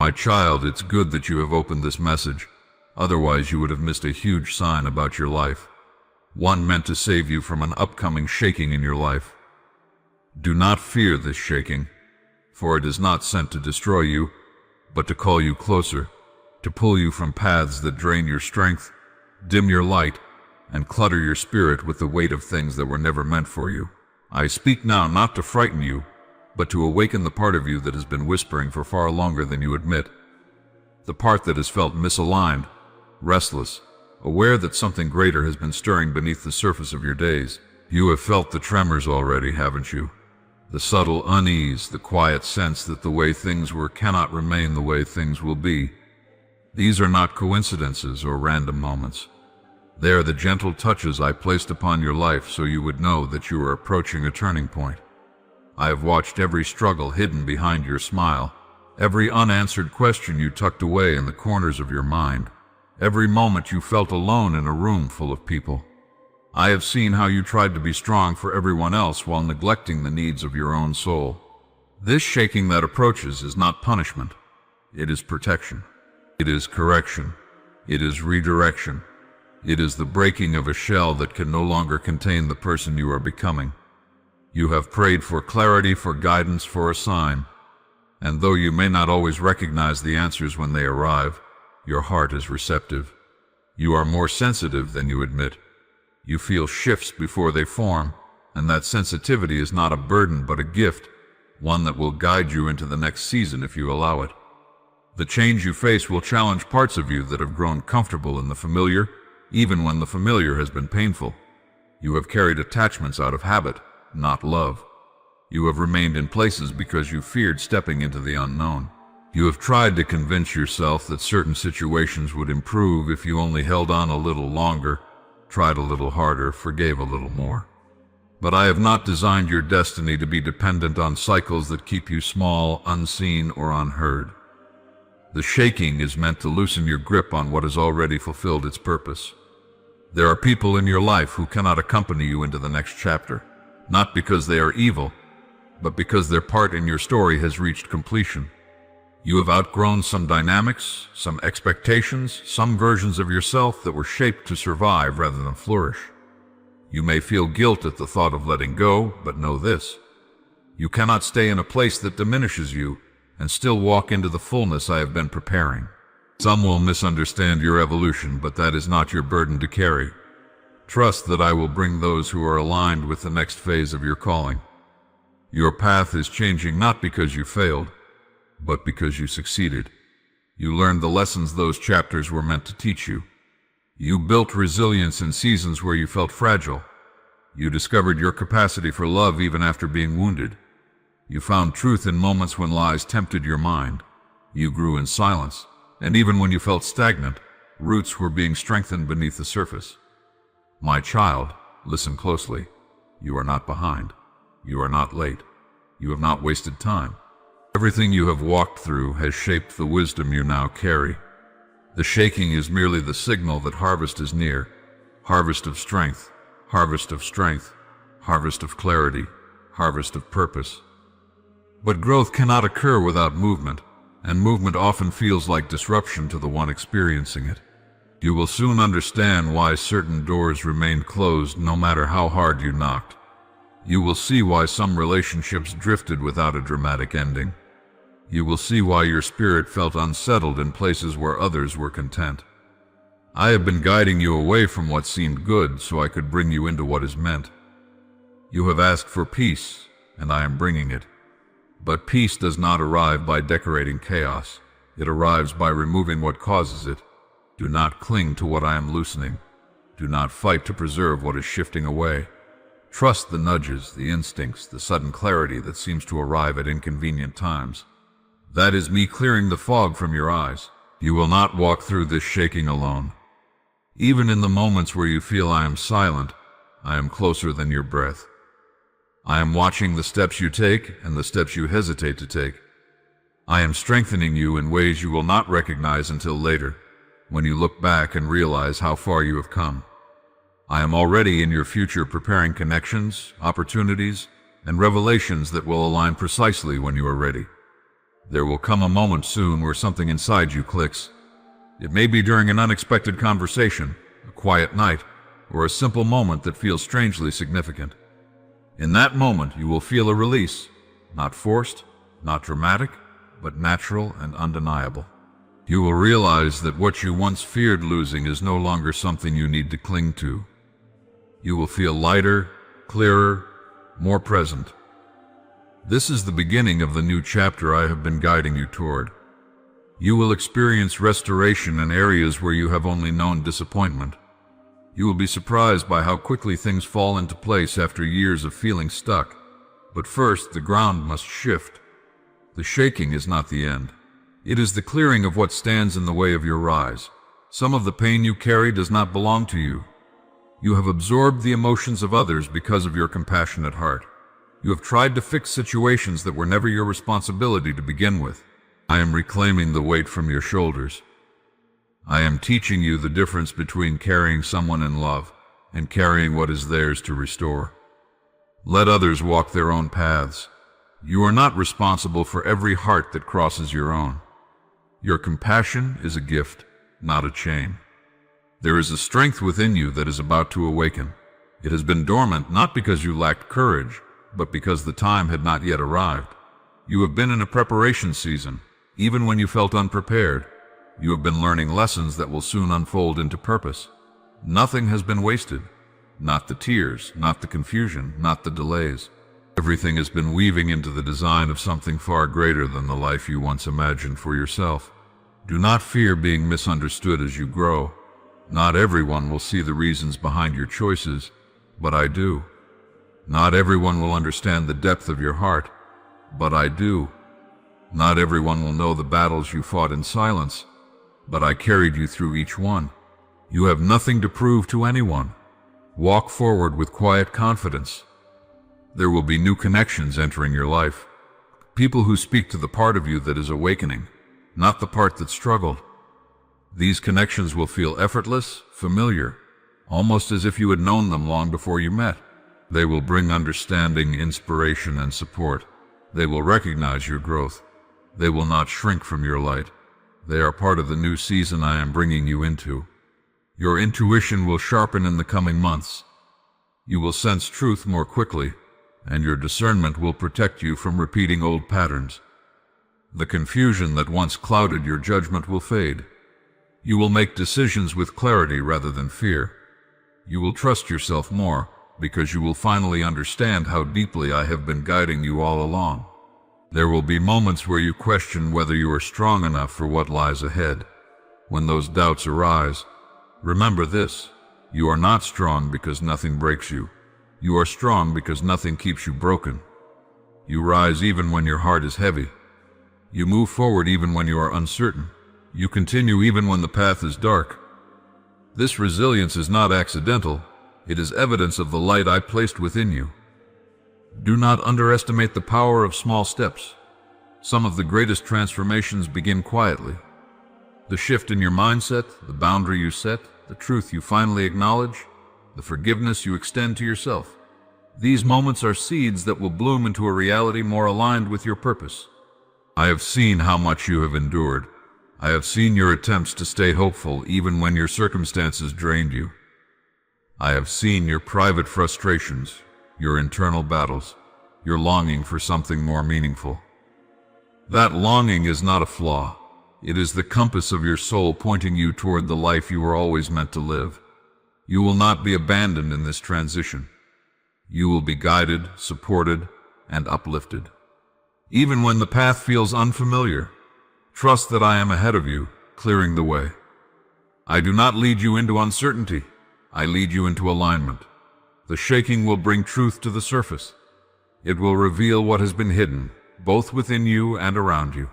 My child, it's good that you have opened this message. Otherwise, you would have missed a huge sign about your life. One meant to save you from an upcoming shaking in your life. Do not fear this shaking, for it is not sent to destroy you, but to call you closer, to pull you from paths that drain your strength, dim your light, and clutter your spirit with the weight of things that were never meant for you. I speak now not to frighten you, but to awaken the part of you that has been whispering for far longer than you admit. The part that has felt misaligned, restless, aware that something greater has been stirring beneath the surface of your days. You have felt the tremors already, haven't you? The subtle unease, the quiet sense that the way things were cannot remain the way things will be. These are not coincidences or random moments. They are the gentle touches I placed upon your life so you would know that you are approaching a turning point. I have watched every struggle hidden behind your smile, every unanswered question you tucked away in the corners of your mind, every moment you felt alone in a room full of people. I have seen how you tried to be strong for everyone else while neglecting the needs of your own soul. This shaking that approaches is not punishment. It is protection. It is correction. It is redirection. It is the breaking of a shell that can no longer contain the person you are becoming. You have prayed for clarity, for guidance, for a sign, and though you may not always recognize the answers when they arrive, your heart is receptive. You are more sensitive than you admit. You feel shifts before they form, and that sensitivity is not a burden but a gift, one that will guide you into the next season if you allow it. The change you face will challenge parts of you that have grown comfortable in the familiar, even when the familiar has been painful. You have carried attachments out of habit, not love. You have remained in places because you feared stepping into the unknown. You have tried to convince yourself that certain situations would improve if you only held on a little longer, tried a little harder, forgave a little more. But I have not designed your destiny to be dependent on cycles that keep you small, unseen, or unheard. The shaking is meant to loosen your grip on what has already fulfilled its purpose. There are people in your life who cannot accompany you into the next chapter, not because they are evil, but because their part in your story has reached completion. You have outgrown some dynamics, some expectations, some versions of yourself that were shaped to survive rather than flourish. You may feel guilt at the thought of letting go, but know this: you cannot stay in a place that diminishes you and still walk into the fullness I have been preparing. Some will misunderstand your evolution, but that is not your burden to carry. Trust that I will bring those who are aligned with the next phase of your calling. Your path is changing not because you failed, but because you succeeded. You learned the lessons those chapters were meant to teach you. You built resilience in seasons where you felt fragile. You discovered your capacity for love even after being wounded. You found truth in moments when lies tempted your mind. You grew in silence, and even when you felt stagnant, roots were being strengthened beneath the surface. My child, listen closely. You are not behind. You are not late. You have not wasted time. Everything you have walked through has shaped the wisdom you now carry. The shaking is merely the signal that harvest is near. Harvest of strength, harvest of strength, harvest of clarity, harvest of purpose. But growth cannot occur without movement, and movement often feels like disruption to the one experiencing it. You will soon understand why certain doors remained closed no matter how hard you knocked. You will see why some relationships drifted without a dramatic ending. You will see why your spirit felt unsettled in places where others were content. I have been guiding you away from what seemed good so I could bring you into what is meant. You have asked for peace, and I am bringing it. But peace does not arrive by decorating chaos. It arrives by removing what causes it. Do not cling to what I am loosening. Do not fight to preserve what is shifting away. Trust the nudges, the instincts, the sudden clarity that seems to arrive at inconvenient times. That is me clearing the fog from your eyes. You will not walk through this shaking alone. Even in the moments where you feel I am silent, I am closer than your breath. I am watching the steps you take and the steps you hesitate to take. I am strengthening you in ways you will not recognize until later, when you look back and realize how far you have come. I am already in your future preparing connections, opportunities, and revelations that will align precisely when you are ready. There will come a moment soon where something inside you clicks. It may be during an unexpected conversation, a quiet night, or a simple moment that feels strangely significant. In that moment, you will feel a release, not forced, not dramatic, but natural and undeniable. You will realize that what you once feared losing is no longer something you need to cling to. You will feel lighter, clearer, more present. This is the beginning of the new chapter I have been guiding you toward. You will experience restoration in areas where you have only known disappointment. You will be surprised by how quickly things fall into place after years of feeling stuck. But first, the ground must shift. The shaking is not the end. It is the clearing of what stands in the way of your rise. Some of the pain you carry does not belong to you. You have absorbed the emotions of others because of your compassionate heart. You have tried to fix situations that were never your responsibility to begin with. I am reclaiming the weight from your shoulders. I am teaching you the difference between carrying someone in love and carrying what is theirs to restore. Let others walk their own paths. You are not responsible for every heart that crosses your own. Your compassion is a gift, not a chain. There is a strength within you that is about to awaken. It has been dormant not because you lacked courage, but because the time had not yet arrived. You have been in a preparation season, even when you felt unprepared. You have been learning lessons that will soon unfold into purpose. Nothing has been wasted. Not the tears, not the confusion, not the delays. Everything has been weaving into the design of something far greater than the life you once imagined for yourself. Do not fear being misunderstood as you grow. Not everyone will see the reasons behind your choices, but I do. Not everyone will understand the depth of your heart, but I do. Not everyone will know the battles you fought in silence, but I carried you through each one. You have nothing to prove to anyone. Walk forward with quiet confidence. There will be new connections entering your life. People who speak to the part of you that is awakening, not the part that struggled. These connections will feel effortless, familiar, almost as if you had known them long before you met. They will bring understanding, inspiration, and support. They will recognize your growth. They will not shrink from your light. They are part of the new season I am bringing you into. Your intuition will sharpen in the coming months. You will sense truth more quickly, and your discernment will protect you from repeating old patterns. The confusion that once clouded your judgment will fade. You will make decisions with clarity rather than fear. You will trust yourself more, because you will finally understand how deeply I have been guiding you all along. There will be moments where you question whether you are strong enough for what lies ahead. When those doubts arise, remember this: you are not strong because nothing breaks you. You are strong because nothing keeps you broken. You rise even when your heart is heavy. You move forward even when you are uncertain. You continue even when the path is dark. This resilience is not accidental. It is evidence of the light I placed within you. Do not underestimate the power of small steps. Some of the greatest transformations begin quietly. The shift in your mindset, the boundary you set, the truth you finally acknowledge, the forgiveness you extend to yourself. These moments are seeds that will bloom into a reality more aligned with your purpose. I have seen how much you have endured. I have seen your attempts to stay hopeful even when your circumstances drained you. I have seen your private frustrations, your internal battles, your longing for something more meaningful. That longing is not a flaw. It is the compass of your soul pointing you toward the life you were always meant to live. You will not be abandoned in this transition. You will be guided, supported, and uplifted. Even when the path feels unfamiliar, trust that I am ahead of you, clearing the way. I do not lead you into uncertainty. I lead you into alignment. The shaking will bring truth to the surface. It will reveal what has been hidden, both within you and around you.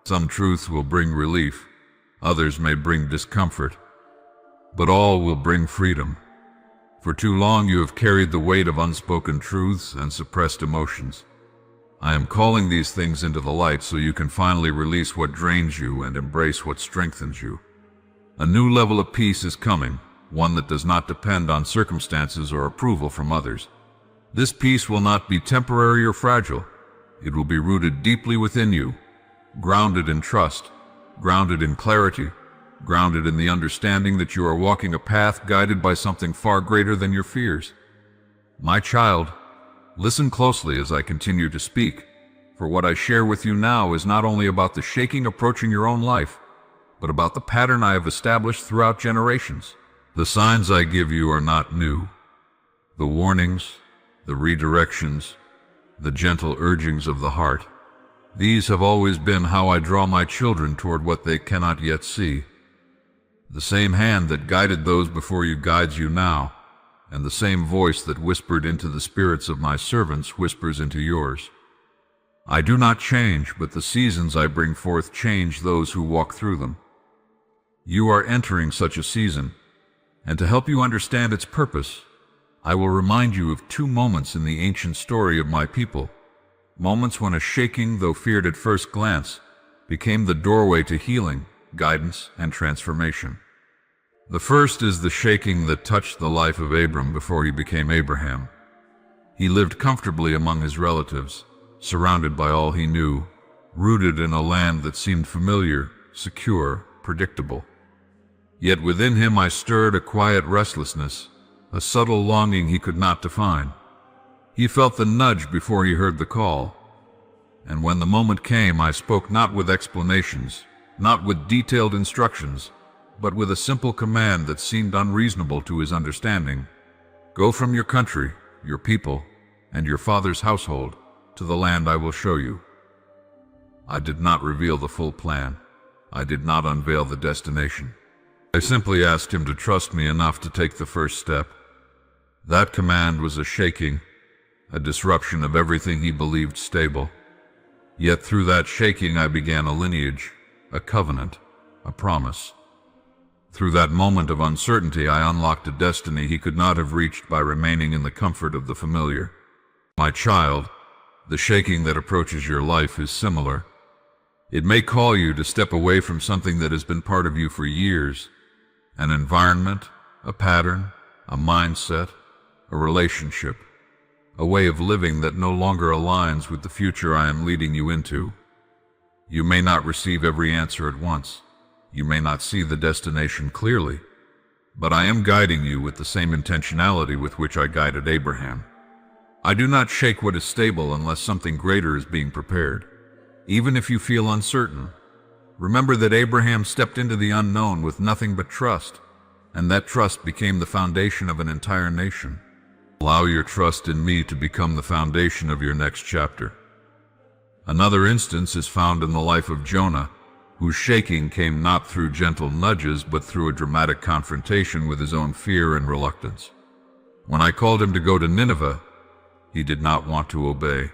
Some truths will bring relief, others may bring discomfort, but all will bring freedom. For too long you have carried the weight of unspoken truths and suppressed emotions. I am calling these things into the light so you can finally release what drains you and embrace what strengthens you. A new level of peace is coming, one that does not depend on circumstances or approval from others. This peace will not be temporary or fragile. It will be rooted deeply within you. grounded in trust, grounded in clarity, grounded in the understanding that you are walking a path guided by something far greater than your fears. My child, listen closely as I continue to speak, for what I share with you now is not only about the shaking approaching your own life, but about the pattern I have established throughout generations. The signs I give you are not new. The warnings, the redirections, the gentle urgings of the heart, these have always been how I draw my children toward what they cannot yet see. The same hand that guided those before you guides you now, and the same voice that whispered into the spirits of my servants whispers into yours. I do not change, but the seasons I bring forth change those who walk through them. You are entering such a season, and to help you understand its purpose, I will remind you of 2 moments in the ancient story of my people, moments when a shaking, though feared at first glance, became the doorway to healing, guidance, and transformation. The first is the shaking that touched the life of Abram before he became Abraham. He lived comfortably among his relatives, surrounded by all he knew, rooted in a land that seemed familiar, secure, predictable. Yet within him I stirred a quiet restlessness, a subtle longing he could not define. He felt the nudge before he heard the call, and when the moment came, I spoke not with explanations, not with detailed instructions, but with a simple command that seemed unreasonable to his understanding. Go from your country, your people, and your father's household to the land I will show you. I did not reveal the full plan. I did not unveil the destination. I simply asked him to trust me enough to take the first step. That command was a shaking, a disruption of everything he believed stable. Yet through that shaking I began a lineage, a covenant, a promise. Through that moment of uncertainty I unlocked a destiny he could not have reached by remaining in the comfort of the familiar. My child, the shaking that approaches your life is similar. It may call you to step away from something that has been part of you for years, an environment, a pattern, a mindset, a relationship, a way of living that no longer aligns with the future I am leading you into. You may not receive every answer at once. You may not see the destination clearly, but I am guiding you with the same intentionality with which I guided Abraham. I do not shake what is stable unless something greater is being prepared. Even if you feel uncertain, remember that Abraham stepped into the unknown with nothing but trust, and that trust became the foundation of an entire nation. Allow your trust in me to become the foundation of your next chapter. Another instance is found in the life of Jonah, whose shaking came not through gentle nudges but through a dramatic confrontation with his own fear and reluctance. When I called him to go to Nineveh, he did not want to obey.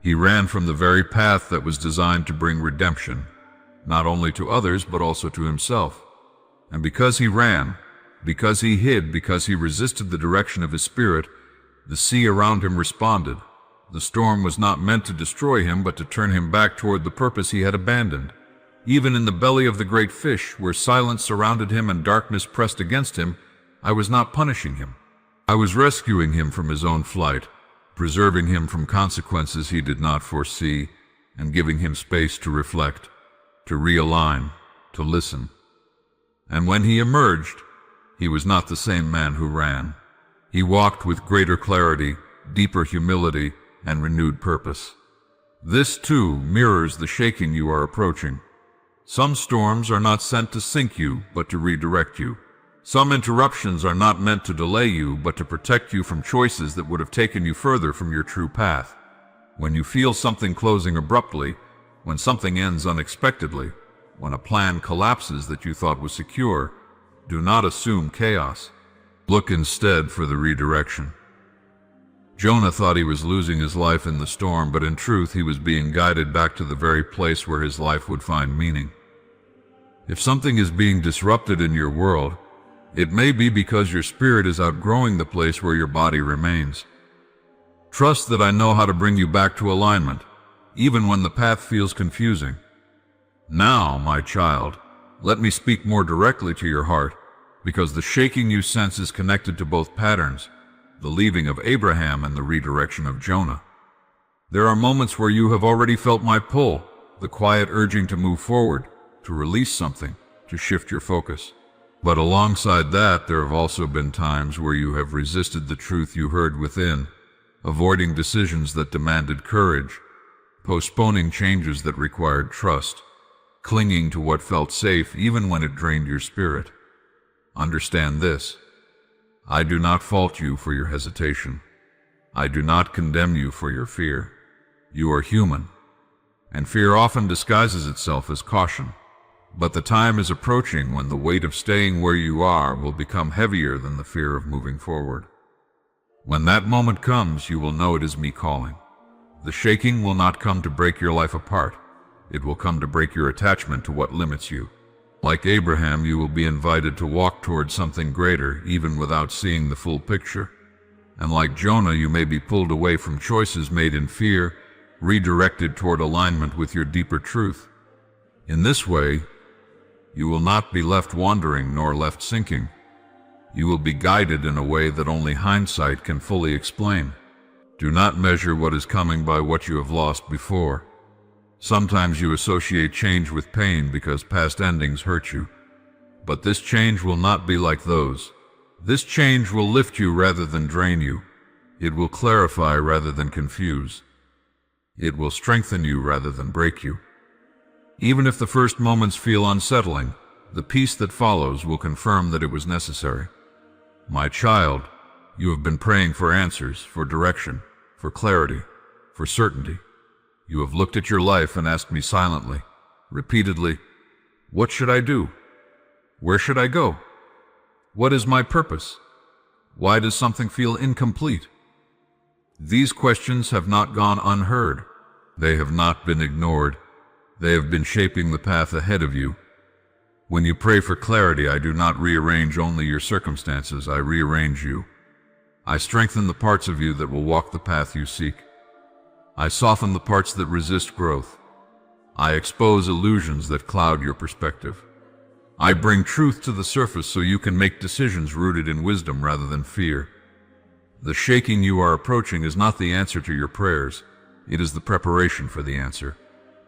He ran from the very path that was designed to bring redemption, not only to others but also to himself. And because he ran, because he hid, because he resisted the direction of his spirit, the sea around him responded. The storm was not meant to destroy him but to turn him back toward the purpose he had abandoned. Even in the belly of the great fish, where silence surrounded him and darkness pressed against him, I was not punishing him. I was rescuing him from his own flight, preserving him from consequences he did not foresee, and giving him space to reflect, to realign, to listen. And when he emerged, he was not the same man who ran. He walked with greater clarity, deeper humility, and renewed purpose. This, too, mirrors the shaking you are approaching. Some storms are not sent to sink you, but to redirect you. Some interruptions are not meant to delay you, but to protect you from choices that would have taken you further from your true path. When you feel something closing abruptly, when something ends unexpectedly, when a plan collapses that you thought was secure, do not assume chaos. Look instead for the redirection. Jonah thought he was losing his life in the storm, but in truth he was being guided back to the very place where his life would find meaning. If something is being disrupted in your world, it may be because your spirit is outgrowing the place where your body remains. Trust that I know how to bring you back to alignment, even when the path feels confusing. Now, my child, let me speak more directly to your heart, because the shaking you sense is connected to both patterns, the leaving of Abraham and the redirection of Jonah. There are moments where you have already felt my pull, the quiet urging to move forward, to release something, to shift your focus. But alongside that, there have also been times where you have resisted the truth you heard within, avoiding decisions that demanded courage, postponing changes that required trust, clinging to what felt safe even when it drained your spirit. Understand this. I do not fault you for your hesitation. I do not condemn you for your fear. You are human, and fear often disguises itself as caution. But the time is approaching when the weight of staying where you are will become heavier than the fear of moving forward. When that moment comes, you will know it is me calling. The shaking will not come to break your life apart. It will come to break your attachment to what limits you. Like Abraham, you will be invited to walk towards something greater, even without seeing the full picture. And like Jonah, you may be pulled away from choices made in fear, redirected toward alignment with your deeper truth. In this way, you will not be left wandering nor left sinking. You will be guided in a way that only hindsight can fully explain. Do not measure what is coming by what you have lost before. Sometimes you associate change with pain because past endings hurt you. But this change will not be like those. This change will lift you rather than drain you. It will clarify rather than confuse. It will strengthen you rather than break you. Even if the first moments feel unsettling, the peace that follows will confirm that it was necessary. My child, you have been praying for answers, for direction, for clarity, for certainty. You have looked at your life and asked me silently, repeatedly, what should I do? Where should I go? What is my purpose? Why does something feel incomplete? These questions have not gone unheard. They have not been ignored. They have been shaping the path ahead of you. When you pray for clarity, I do not rearrange only your circumstances, I rearrange you. I strengthen the parts of you that will walk the path you seek. I soften the parts that resist growth. I expose illusions that cloud your perspective. I bring truth to the surface so you can make decisions rooted in wisdom rather than fear. The shaking you are approaching is not the answer to your prayers. It is the preparation for the answer.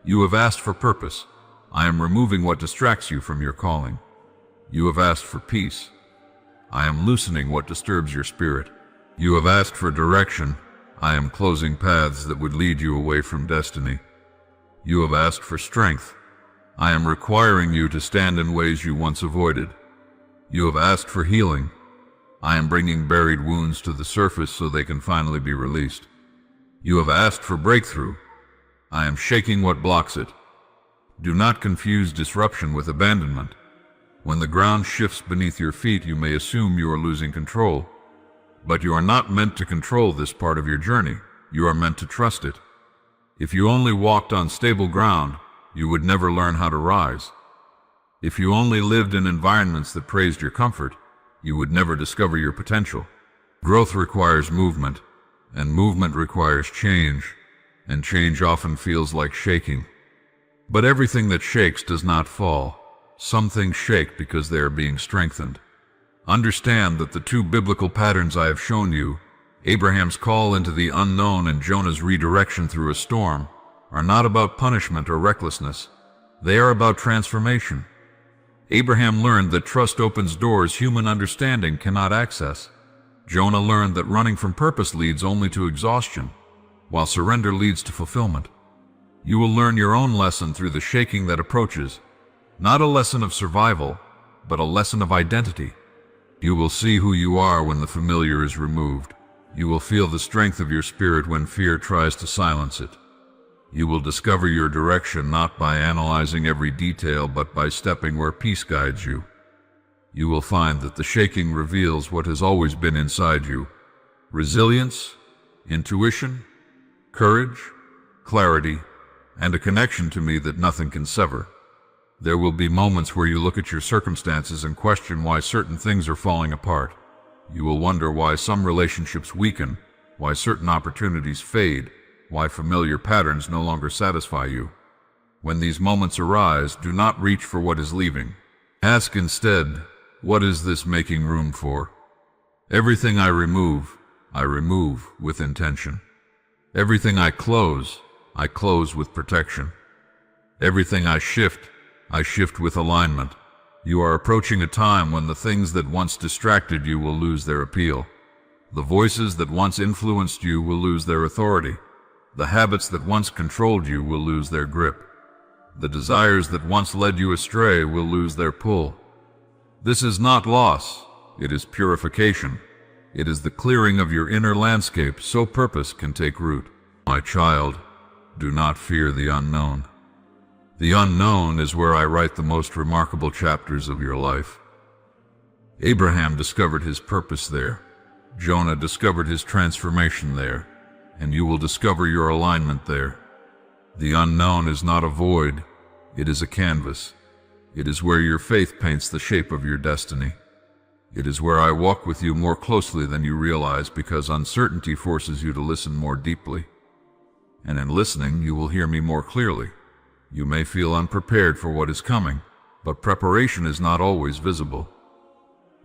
You have asked for purpose. I am removing what distracts you from your calling. You have asked for peace. I am loosening what disturbs your spirit. You have asked for direction. I am closing paths that would lead you away from destiny. You have asked for strength. I am requiring you to stand in ways you once avoided. You have asked for healing. I am bringing buried wounds to the surface so they can finally be released. You have asked for breakthrough. I am shaking what blocks it. Do not confuse disruption with abandonment. When the ground shifts beneath your feet, you may assume you are losing control. But you are not meant to control this part of your journey. You are meant to trust it. If you only walked on stable ground, you would never learn how to rise. If you only lived in environments that praised your comfort, you would never discover your potential. Growth requires movement, and movement requires change, and change often feels like shaking. But everything that shakes does not fall. Some things shake because they are being strengthened. Understand that the two biblical patterns I have shown you, Abraham's call into the unknown and Jonah's redirection through a storm, are not about punishment or recklessness. They are about transformation. Abraham learned that trust opens doors human understanding cannot access. Jonah learned that running from purpose leads only to exhaustion, while surrender leads to fulfillment. You will learn your own lesson through the shaking that approaches, not a lesson of survival, but a lesson of identity. You will see who you are when the familiar is removed. You will feel the strength of your spirit when fear tries to silence it. You will discover your direction not by analyzing every detail, but by stepping where peace guides you. You will find that the shaking reveals what has always been inside you: resilience, intuition, courage, clarity, and a connection to me that nothing can sever. There will be moments where you look at your circumstances and question why certain things are falling apart. You will wonder why some relationships weaken, why certain opportunities fade, why familiar patterns no longer satisfy you. When these moments arise, do not reach for what is leaving. Ask instead, what is this making room for? Everything I remove with intention. Everything I close with protection. Everything I shift with alignment. You are approaching a time when the things that once distracted you will lose their appeal. The voices that once influenced you will lose their authority. The habits that once controlled you will lose their grip. The desires that once led you astray will lose their pull. This is not loss, it is purification. It is the clearing of your inner landscape so purpose can take root. My child, do not fear the unknown. The unknown is where I write the most remarkable chapters of your life. Abraham discovered his purpose there. Jonah discovered his transformation there, and you will discover your alignment there. The unknown is not a void, it is a canvas. It is where your faith paints the shape of your destiny. It is where I walk with you more closely than you realize because uncertainty forces you to listen more deeply. And in listening, you will hear me more clearly. You may feel unprepared for what is coming, but preparation is not always visible.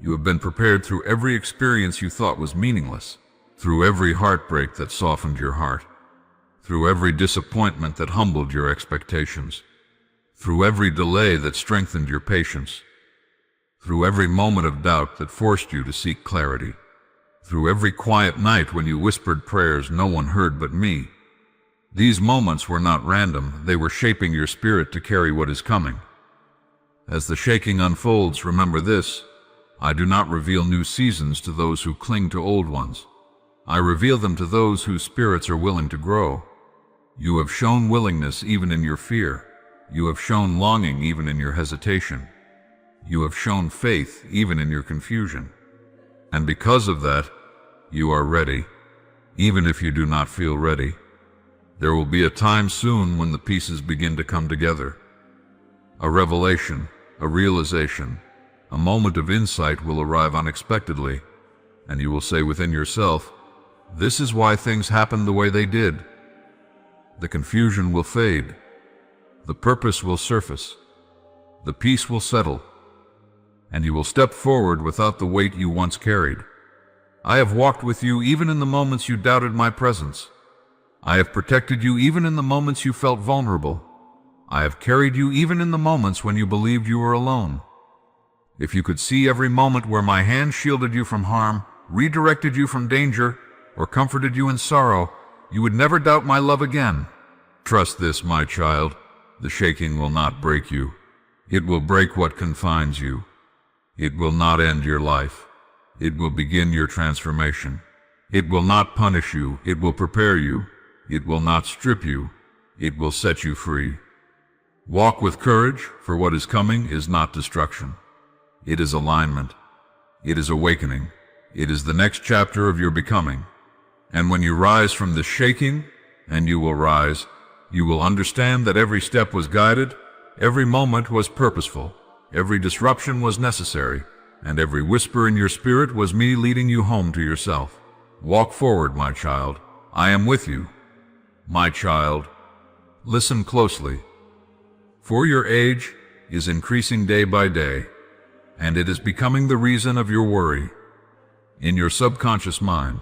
You have been prepared through every experience you thought was meaningless, through every heartbreak that softened your heart, through every disappointment that humbled your expectations, through every delay that strengthened your patience, through every moment of doubt that forced you to seek clarity, through every quiet night when you whispered prayers no one heard but me. These moments were not random, they were shaping your spirit to carry what is coming. As the shaking unfolds, remember this: I do not reveal new seasons to those who cling to old ones. I reveal them to those whose spirits are willing to grow. You have shown willingness even in your fear. You have shown longing even in your hesitation. You have shown faith even in your confusion. And because of that, you are ready, even if you do not feel ready. There will be a time soon when the pieces begin to come together. A revelation, a realization, a moment of insight will arrive unexpectedly, and you will say within yourself, "This is why things happened the way they did." The confusion will fade. The purpose will surface. The peace will settle. And you will step forward without the weight you once carried. I have walked with you even in the moments you doubted my presence. I have protected you even in the moments you felt vulnerable. I have carried you even in the moments when you believed you were alone. If you could see every moment where my hand shielded you from harm, redirected you from danger, or comforted you in sorrow, you would never doubt my love again. Trust this, my child. The shaking will not break you. It will break what confines you. It will not end your life. It will begin your transformation. It will not punish you. It will prepare you. It will not strip you. It will set you free. Walk with courage, for what is coming is not destruction. It is alignment. It is awakening. It is the next chapter of your becoming. And when you rise from the shaking, and you will rise, you will understand that every step was guided, every moment was purposeful, every disruption was necessary, and every whisper in your spirit was me leading you home to yourself. Walk forward, my child. I am with you. My child, listen closely. For your age is increasing day by day, and it is becoming the reason of your worry. In your subconscious mind,